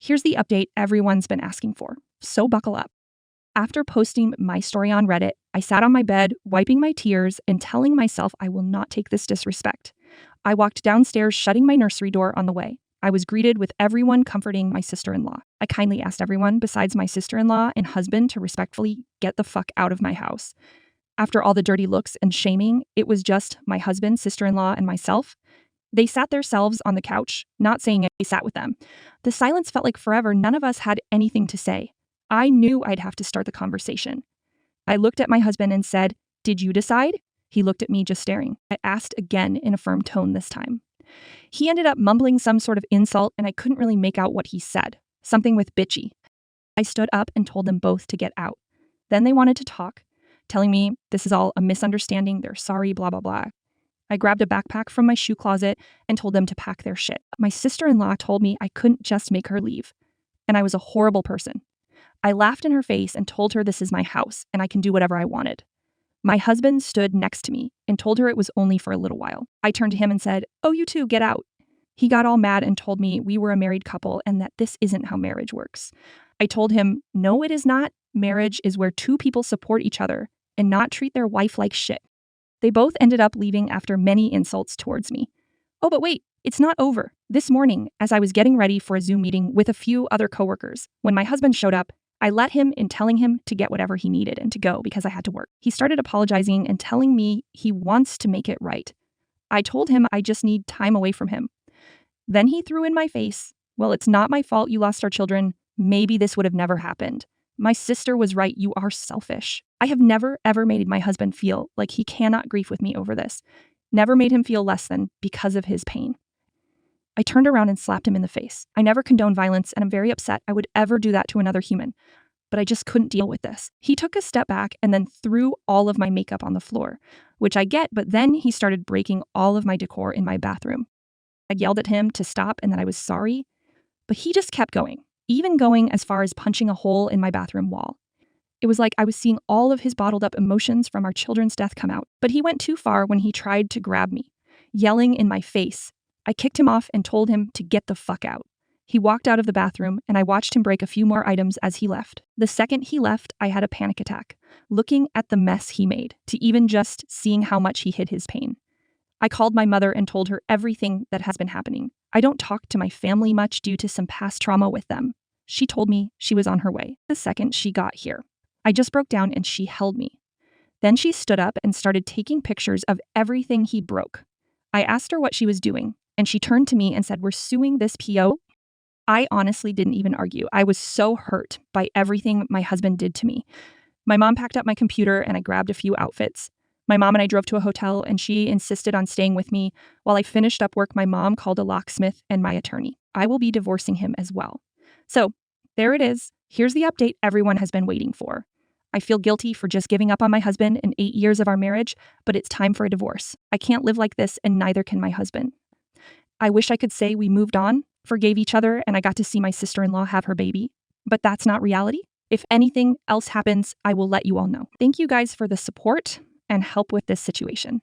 Here's the update everyone's been asking for, so buckle up. After posting my story on Reddit, I sat on my bed, wiping my tears and telling myself I will not take this disrespect. I walked downstairs, shutting my nursery door on the way. I was greeted with everyone comforting my sister-in-law. I kindly asked everyone besides my sister-in-law and husband to respectfully get the fuck out of my house. After all the dirty looks and shaming, it was just my husband, sister-in-law, and myself. They sat themselves on the couch, not saying it, they sat with them. The silence felt like forever. None of us had anything to say. I knew I'd have to start the conversation. I looked at my husband and said, "Did you decide?" He looked at me just staring. I asked again in a firm tone this time. He ended up mumbling some sort of insult and I couldn't really make out what he said. Something with bitchy. I stood up and told them both to get out. Then they wanted to talk, telling me this is all a misunderstanding, they're sorry, blah, blah, blah. I grabbed a backpack from my shoe closet and told them to pack their shit. My sister-in-law told me I couldn't just make her leave. And I was a horrible person. I laughed in her face and told her this is my house and I can do whatever I wanted. My husband stood next to me and told her it was only for a little while. I turned to him and said, "Oh, you two, get out." He got all mad and told me we were a married couple and that this isn't how marriage works. I told him, "No, it is not. Marriage is where two people support each other and not treat their wife like shit." They both ended up leaving after many insults towards me. Oh, but wait, it's not over. This morning, as I was getting ready for a Zoom meeting with a few other coworkers, when my husband showed up, I let him in telling him to get whatever he needed and to go because I had to work. He started apologizing and telling me he wants to make it right. I told him I just need time away from him. Then he threw in my face, "Well, it's not my fault you lost our children. Maybe this would have never happened. My sister was right, you are selfish." I have never, ever made my husband feel like he cannot grieve with me over this. Never made him feel less than because of his pain. I turned around and slapped him in the face. I never condone violence, and I'm very upset I would ever do that to another human. But I just couldn't deal with this. He took a step back and then threw all of my makeup on the floor, which I get, but then he started breaking all of my decor in my bathroom. I yelled at him to stop and that I was sorry, but he just kept going, even going as far as punching a hole in my bathroom wall. It was like I was seeing all of his bottled up emotions from our children's death come out, but he went too far when he tried to grab me, yelling in my face. I kicked him off and told him to get the fuck out. He walked out of the bathroom and I watched him break a few more items as he left. The second he left, I had a panic attack, looking at the mess he made, to even just seeing how much he hid his pain. I called my mother and told her everything that has been happening. I don't talk to my family much due to some past trauma with them. She told me she was on her way the second she got here. I just broke down and she held me. Then she stood up and started taking pictures of everything he broke. I asked her what she was doing, and she turned to me and said, "We're suing this PO." I honestly didn't even argue. I was so hurt by everything my husband did to me. My mom packed up my computer and I grabbed a few outfits. My mom and I drove to a hotel and she insisted on staying with me. While I finished up work, my mom called a locksmith and my attorney. I will be divorcing him as well. So there it is. Here's the update everyone has been waiting for. I feel guilty for just giving up on my husband in 8 years of our marriage, but it's time for a divorce. I can't live like this and neither can my husband. I wish I could say we moved on, forgave each other, and I got to see my sister-in-law have her baby, but that's not reality. If anything else happens, I will let you all know. Thank you guys for the support and help with this situation.